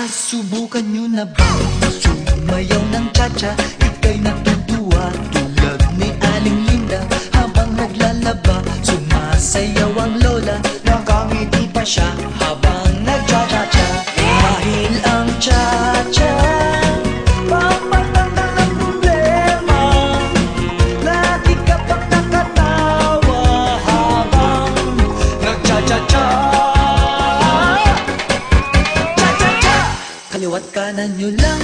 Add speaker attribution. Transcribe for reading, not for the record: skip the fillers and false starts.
Speaker 1: Nasubukan nyo na ba sumayaw ng cha-cha? Ika'y natutuwa tulad ni Aling Linda. Habang naglalaba, sumasayaw ang lola. Nakangiti pa siya habang nag-cha-cha-cha. Dahil ang cha-cha pampatanggal ng problema. Lagi ka pang nakatawa habang nag-cha-cha-cha. Kaliwat kanan nyo lang